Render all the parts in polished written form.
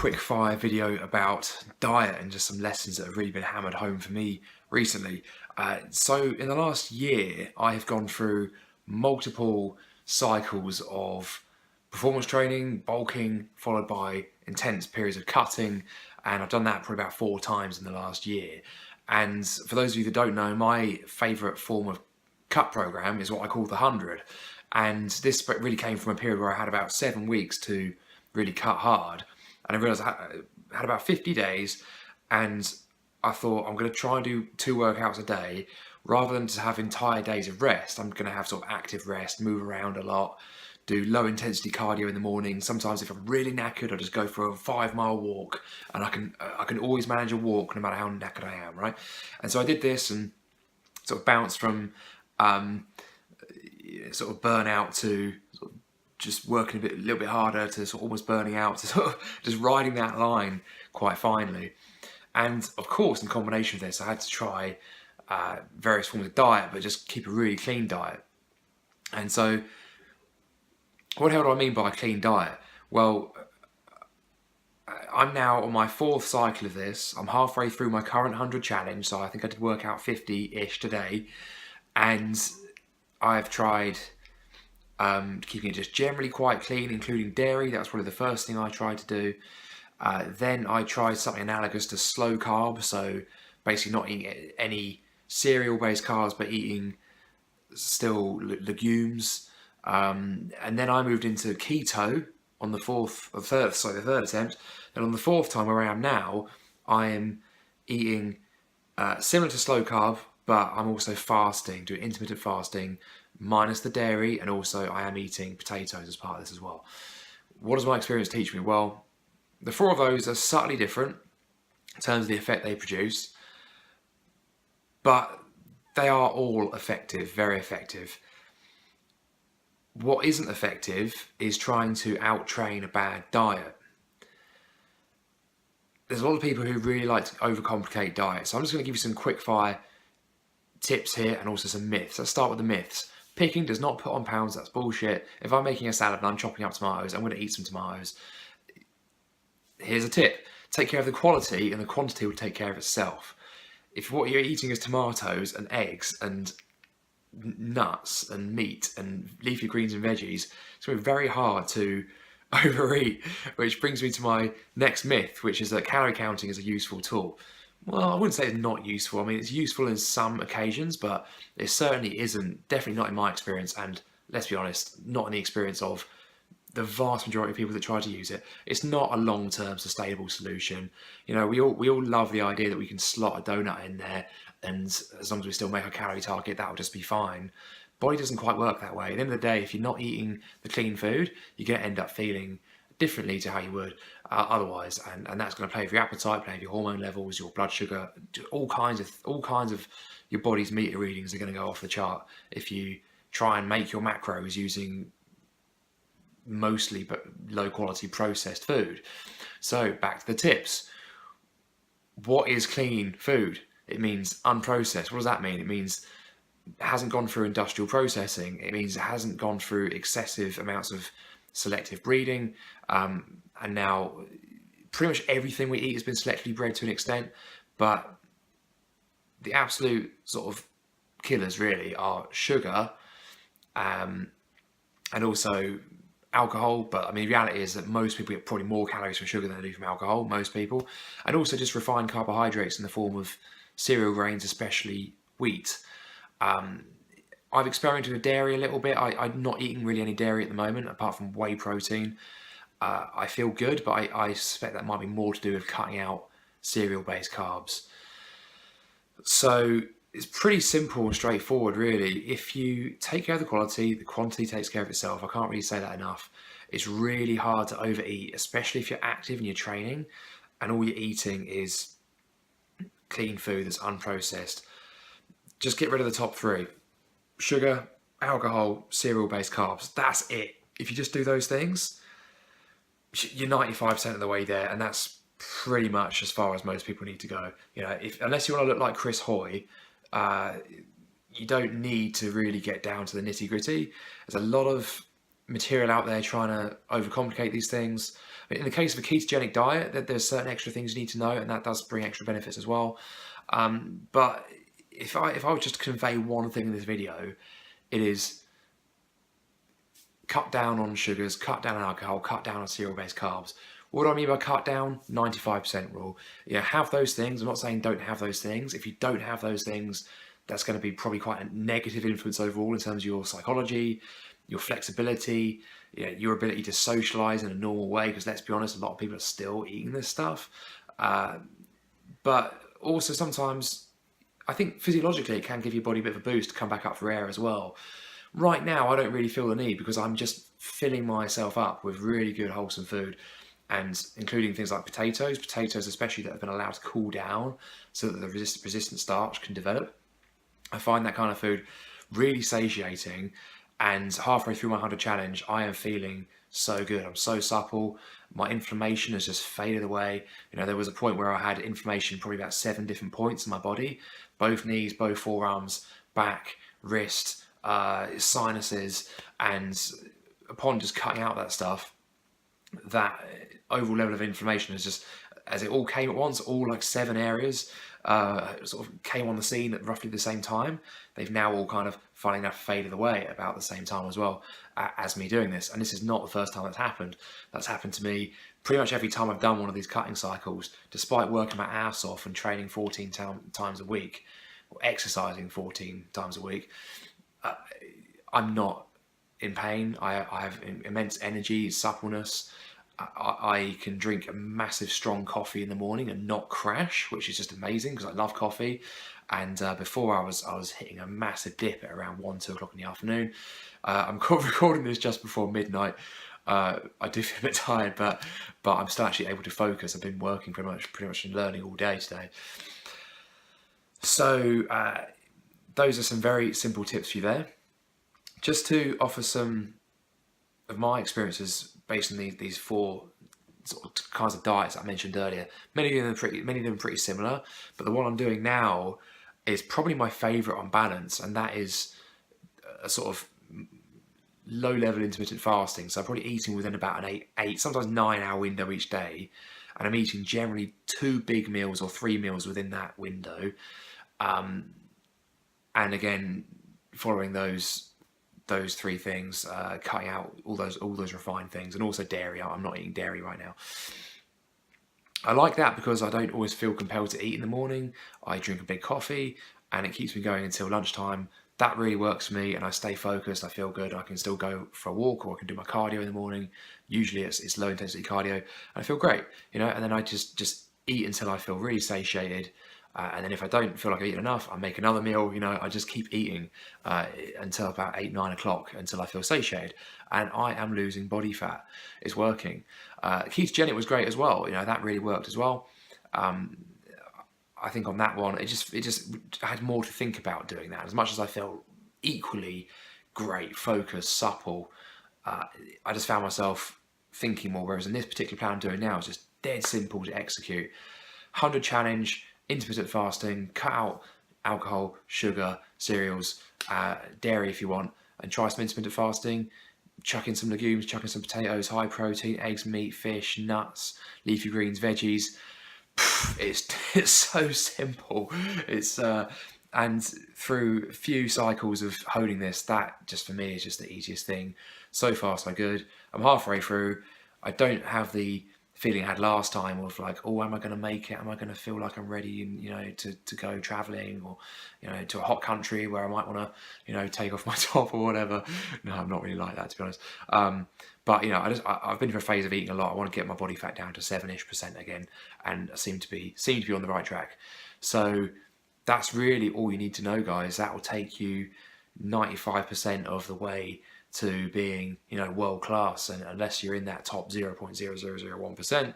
quick fire video about diet and just some lessons that have really been hammered home for me recently. So in the last year, I've gone through multiple cycles of performance training, bulking, followed by intense periods of cutting, and I've done that probably about 4 times in the last year. And for those of you that don't know, my favourite form of cut program is what I call the 100. And this really came from a period where I had about 7 weeks to really cut hard. And I realised I had about 50 days, and I thought I'm going to try and do 2 workouts a day. Rather than to have entire days of rest, I'm going to have sort of active rest, move around a lot, do low intensity cardio in the morning. Sometimes if I'm really knackered, I'll just go for a 5-mile walk, and I can always manage a walk no matter how knackered I am, right? And so I did this and sort of bounced from sort of burnout to sort of just working a little bit harder to sort of almost burning out to sort of just riding that line quite finely. And of course, in combination with this, I had to try various forms of diet, but just keep a really clean diet. And so what the hell do I mean by a clean diet? Well, I'm now on my 4th cycle of this. I'm halfway through my current 100 challenge, so I think I did work out 50-ish today. And I've tried keeping it just generally quite clean, including dairy. That was probably the first thing I tried to do. Then I tried something analogous to slow carb, so basically not eating any cereal-based carbs, but eating still legumes. And then I moved into keto on the third attempt. And on the 4th time, where I am now, I am eating similar to slow carb, but I'm also fasting, doing intermittent fasting, minus the dairy, and also I am eating potatoes as part of this as well. What does my experience teach me? Well, the 4 of those are subtly different in terms of the effect they produce, but they are all effective, very effective. What isn't effective is trying to out-train a bad diet. There's a lot of people who really like to overcomplicate diets, so I'm just going to give you some quick-fire tips here and also some myths. Let's start with the myths. Picking does not put on pounds, that's bullshit. If I'm making a salad and I'm chopping up tomatoes, I'm going to eat some tomatoes. Here's a tip. Take care of the quality and the quantity will take care of itself. If what you're eating is tomatoes and eggs and nuts and meat and leafy greens and veggies, it's going to be very hard to overeat, which brings me to my next myth, which is that calorie counting is a useful tool. Well, I wouldn't say it's not useful. I mean, it's useful in some occasions, but it certainly isn't, definitely not in my experience, and let's be honest, not in the experience of the vast majority of people that try to use it. It's not a long-term sustainable solution. You know, we all love the idea that we can slot a donut in there, and as long as we still make a calorie target, that'll just be fine. Body doesn't quite work that way. At the end of the day, if you're not eating the clean food, you're going to end up feeling differently to how you would otherwise, and that's going to play with your appetite, play with your hormone levels, your blood sugar, all kinds of your body's meter readings are going to go off the chart if you try and make your macros using mostly but low quality processed food. So back to the tips. What is clean food? It means unprocessed. What does that mean? It means it hasn't gone through industrial processing. It means it hasn't gone through excessive amounts of selective breeding, and now pretty much everything we eat has been selectively bred to an extent, but the absolute sort of killers really are sugar and also alcohol. But I mean, the reality is that most people get probably more calories from sugar than they do from alcohol, most people, and also just refined carbohydrates in the form of cereal grains, especially wheat. I've experimented with dairy a little bit. I'm not eating really any dairy at the moment, apart from whey protein. I feel good, but I suspect that might be more to do with cutting out cereal-based carbs. So it's pretty simple and straightforward, really. If you take care of the quality takes care of itself. I can't really say that enough. It's really hard to overeat, especially if you're active and you're training, and all you're eating is clean food that's unprocessed. Just get rid of the top 3. Sugar, alcohol, cereal-based carbs. That's it. If you just do those things, you're 95% of the way there, and that's pretty much as far as most people need to go. You know, unless you want to look like Chris Hoy, you don't need to really get down to the nitty-gritty. There's a lot of material out there trying to overcomplicate these things. I mean, in the case of a ketogenic diet, there's certain extra things you need to know, and that does bring extra benefits as well. But if I was just to convey one thing in this video, it is cut down on sugars, cut down on alcohol, cut down on cereal-based carbs. What do I mean by cut down? 95% rule. Yeah, have those things. I'm not saying don't have those things. If you don't have those things, that's going to be probably quite a negative influence overall in terms of your psychology, your flexibility, your ability to socialize in a normal way, because let's be honest, a lot of people are still eating this stuff. But also sometimes, I think physiologically it can give your body a bit of a boost to come back up for air as well. Right now, I don't really feel the need because I'm just filling myself up with really good wholesome food, and including things like potatoes especially that have been allowed to cool down so that the resistant starch can develop. I find that kind of food really satiating, and halfway through my 100 challenge, I am feeling so good. I'm so supple. My inflammation has just faded away. There was a point where I had inflammation probably about 7 different points in my body, both knees, both forearms, back, wrist, sinuses, and upon just cutting out that stuff, that overall level of inflammation is just, as it all came at once, all like 7 areas sort of came on the scene at roughly the same time. They've now all kind of, funny enough, faded away about the same time as well as me doing this. And this is not the first time that's happened. That's happened to me pretty much every time I've done one of these cutting cycles, despite working my ass off and training 14 times a week, or exercising 14 times a week. I'm not in pain. I have immense energy, suppleness. I can drink a massive strong coffee in the morning and not crash, which is just amazing because I love coffee. And before I was hitting a massive dip at around 1-2 o'clock in the afternoon. I'm recording this just before midnight. I do feel a bit tired, but I'm still actually able to focus. I've been working pretty much and learning all day today. So those are some very simple tips for you there. Just to offer some of my experiences based on these 4 sort of kinds of diets I mentioned earlier. Many of them are pretty similar, but the one I'm doing now is probably my favourite on balance, and that is a sort of low-level intermittent fasting. So I'm probably eating within about an 8, sometimes 9-hour window each day, and I'm eating generally 2 big meals or 3 meals within that window. And again, following those 3 things, cutting out all those refined things, and also dairy. I'm not eating dairy right now. I like that because I don't always feel compelled to eat in the morning. I drink a big coffee, and it keeps me going until lunchtime. That really works for me, and I stay focused. I feel good. I can still go for a walk, or I can do my cardio in the morning. Usually it's low intensity cardio, and I feel great, and then I just eat until I feel really satiated. And then if I don't feel like I've eaten enough, I make another meal. I just keep eating until about 8-9 o'clock until I feel satiated. And I am losing body fat. It's working. Ketogenic was great as well. That really worked as well. I think on that one, it just I had more to think about doing that. As much as I felt equally great, focused, supple, I just found myself thinking more. Whereas in this particular plan I'm doing now, it's just dead simple to execute. 100 challenge. Intermittent fasting, cut out alcohol, sugar, cereals, dairy if you want, and try some intermittent fasting. Chuck in some legumes, chuck in some potatoes, high protein, eggs, meat, fish, nuts, leafy greens, veggies. It's so simple. And through a few cycles of holding this, that just for me is just the easiest thing. So far, so good. I'm halfway through. I don't have the feeling I had last time of like, oh, am I going to make it? Am I going to feel like I'm ready, and to go traveling, or to a hot country where I might want to take off my top or whatever. No, I'm not really like that, to be honest. But I've been through a phase of eating a lot. I want to get my body fat down to 7-ish% again, and I seem to be on the right track. So that's really all you need to know, guys. That will take you 95% of the way to being, world class. And unless you're in that top 0.0001%,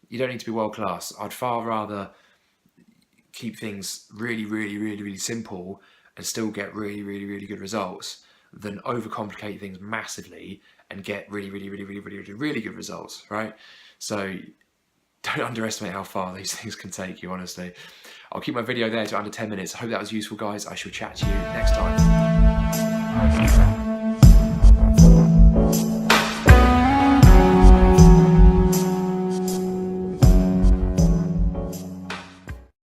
you don't need to be world class. I'd far rather keep things really, really, really, really simple and still get really, really, really good results than overcomplicate things massively and get really, really, really, really, really, really, really good results, right? So don't underestimate how far these things can take you, honestly. I'll keep my video there to under 10 minutes. I hope that was useful, guys. I shall chat to you next time.